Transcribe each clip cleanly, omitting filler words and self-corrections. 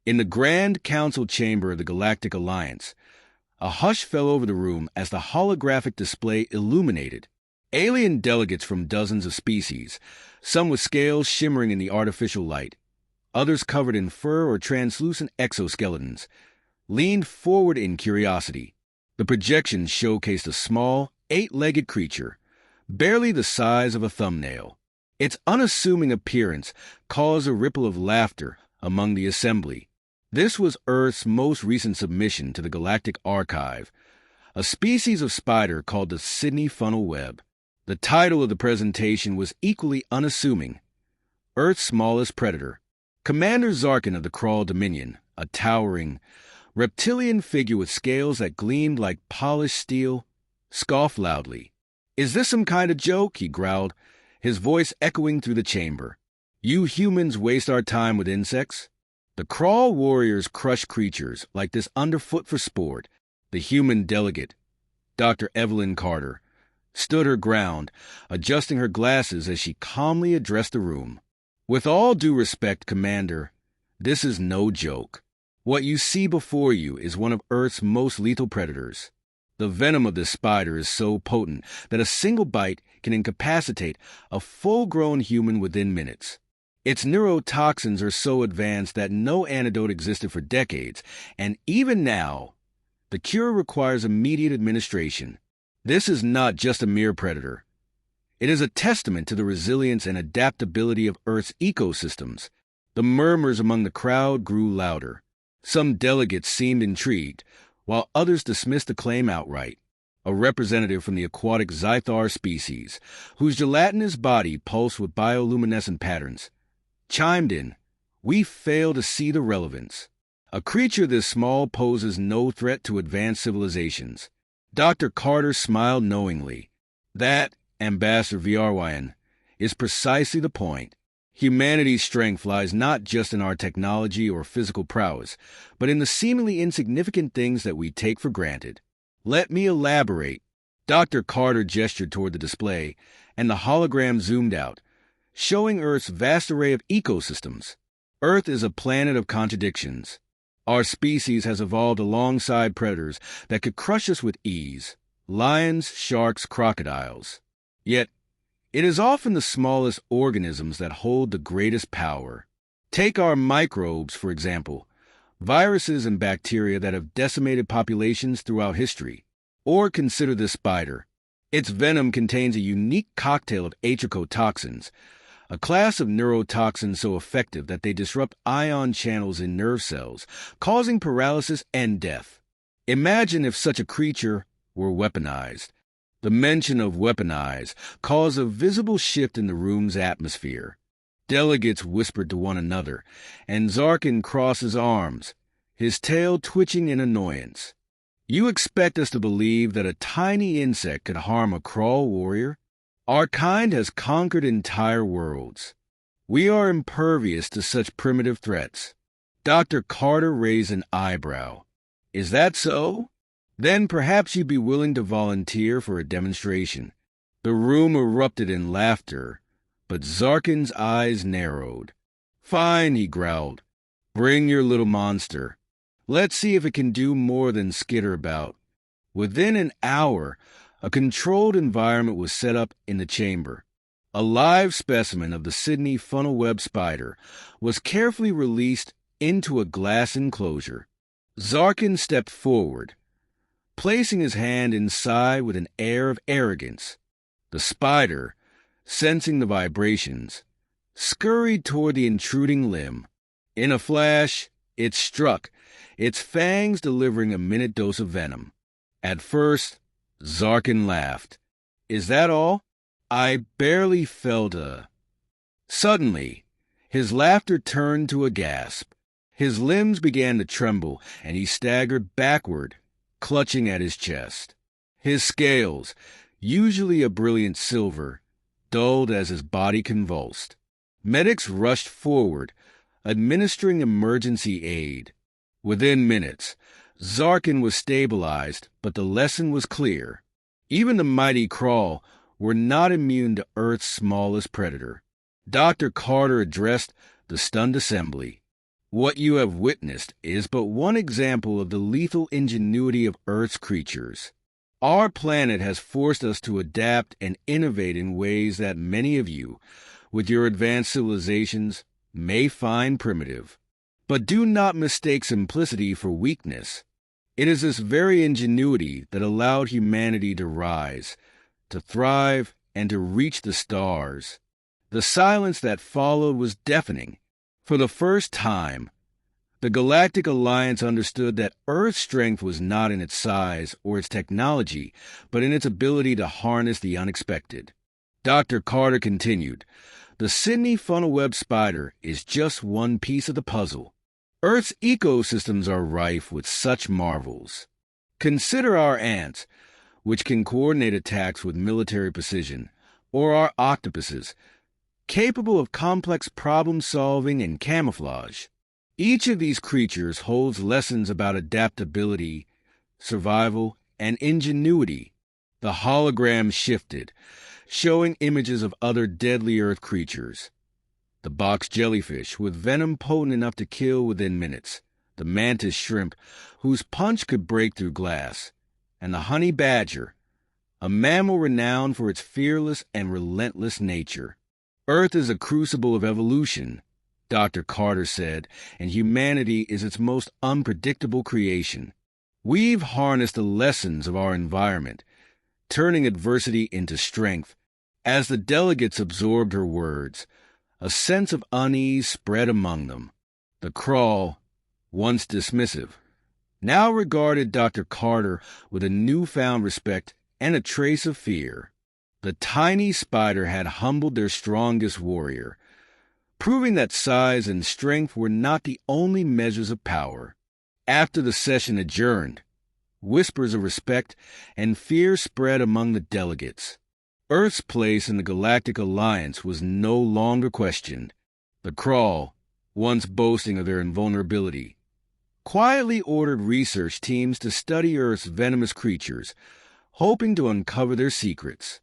In the Grand Council chamber of the Galactic Alliance, a hush fell over the room as the holographic display illuminated. Alien delegates from dozens of species, some with scales shimmering in the artificial light, others covered in fur or translucent exoskeletons, leaned forward in curiosity. The projection showcased a small, 8-legged creature, barely the size of a thumbnail. Its unassuming appearance caused a ripple of laughter among the assembly. This was Earth's most recent submission to the Galactic Archive, a species of spider called the Sydney funnel web. The title of the presentation was equally unassuming: Earth's Smallest Predator. Commander Zarkin of the Krull Dominion, a towering, reptilian figure with scales that gleamed like polished steel, scoffed loudly. "Is this some kind of joke?" he growled, his voice echoing through the chamber. "You humans waste our time with insects?" The Krull warriors crush creatures like this underfoot for sport. The human delegate, Dr. Evelyn Carter, stood her ground, adjusting her glasses as she calmly addressed the room. "With all due respect, Commander, this is no joke. What you see before you is one of Earth's most lethal predators. The venom of this spider is so potent that a single bite can incapacitate a full-grown human within minutes. Its neurotoxins are so advanced that no antidote existed for decades, and even now, the cure requires immediate administration. This is not just a mere predator. It is a testament to the resilience and adaptability of Earth's ecosystems." The murmurs among the crowd grew louder. Some delegates seemed intrigued, while others dismissed the claim outright. A representative from the aquatic Zythar species, whose gelatinous body pulsed with bioluminescent patterns, chimed in. "We fail to see the relevance. A creature this small poses no threat to advanced civilizations." Dr. Carter smiled knowingly. "That, Ambassador Viarwayan, is precisely the point. Humanity's strength lies not just in our technology or physical prowess, but in the seemingly insignificant things that we take for granted. Let me elaborate." Dr. Carter gestured toward the display, and the hologram zoomed out, showing Earth's vast array of ecosystems. Earth is a planet of contradictions. Our species has evolved alongside predators that could crush us with ease: lions, sharks, crocodiles. Yet, it is often the smallest organisms that hold the greatest power. Take our microbes, for example, viruses and bacteria that have decimated populations throughout history. Or consider this spider. Its venom contains a unique cocktail of atrichotoxins, a class of neurotoxins so effective that they disrupt ion channels in nerve cells, causing paralysis and death. Imagine if such a creature were weaponized. The mention of weaponize caused a visible shift in the room's atmosphere. Delegates whispered to one another, and Zarkin crossed his arms, his tail twitching in annoyance. "You expect us to believe that a tiny insect could harm a Krull warrior? Our kind has conquered entire worlds. We are impervious to such primitive threats." Dr. Carter raised an eyebrow. "Is that so? Then perhaps you'd be willing to volunteer for a demonstration." The room erupted in laughter, but Zarkin's eyes narrowed. "Fine," he growled. "Bring your little monster. Let's see if it can do more than skitter about." Within an hour, a controlled environment was set up in the chamber. A live specimen of the Sydney funnel web spider was carefully released into a glass enclosure. Zarkin stepped forward, placing his hand inside with an air of arrogance. The spider, sensing the vibrations, scurried toward the intruding limb. In a flash, it struck, its fangs delivering a minute dose of venom. At first, Zarkin laughed. "Is that all? I barely felt a..." Suddenly, his laughter turned to a gasp. His limbs began to tremble, and he staggered backward, clutching at his chest. His scales, usually a brilliant silver, dulled as his body convulsed. Medics rushed forward, administering emergency aid. Within minutes, Zarkin was stabilized, but the lesson was clear. Even the mighty Krull were not immune to Earth's smallest predator. Dr. Carter addressed the stunned assembly. What you have witnessed is but one example of the lethal ingenuity of Earth's creatures. Our planet has forced us to adapt and innovate in ways that many of you, with your advanced civilizations, may find primitive. But do not mistake simplicity for weakness. It is this very ingenuity that allowed humanity to rise, to thrive, and to reach the stars. The silence that followed was deafening. For the first time, the Galactic Alliance understood that Earth's strength was not in its size or its technology, but in its ability to harness the unexpected. Dr. Carter continued, "The Sydney funnel web spider is just one piece of the puzzle. Earth's ecosystems are rife with such marvels. Consider our ants, which can coordinate attacks with military precision, or our octopuses, capable of complex problem-solving and camouflage. Each of these creatures holds lessons about adaptability, survival, and ingenuity." The hologram shifted, showing images of other deadly Earth creatures. The box jellyfish, with venom potent enough to kill within minutes, the mantis shrimp, whose punch could break through glass, and the honey badger, a mammal renowned for its fearless and relentless nature. Earth is a crucible of evolution, Dr. Carter said, and humanity is its most unpredictable creation. We've harnessed the lessons of our environment, turning adversity into strength. As the delegates absorbed her words, a sense of unease spread among them. The crawl, once dismissive, now regarded Dr. Carter with a newfound respect and a trace of fear. The tiny spider had humbled their strongest warrior, proving that size and strength were not the only measures of power. After the session adjourned, whispers of respect and fear spread among the delegates. Earth's place in the Galactic Alliance was no longer questioned. The Crawl, once boasting of their invulnerability, quietly ordered research teams to study Earth's venomous creatures, hoping to uncover their secrets.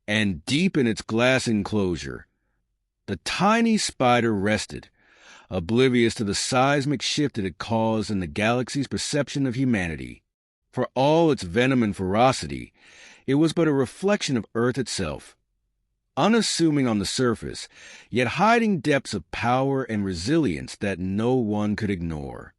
And deep in its glass enclosure, the tiny spider rested, oblivious to the seismic shift it had caused in the galaxy's perception of humanity. For all its venom and ferocity, it was but a reflection of Earth itself, unassuming on the surface, yet hiding depths of power and resilience that no one could ignore.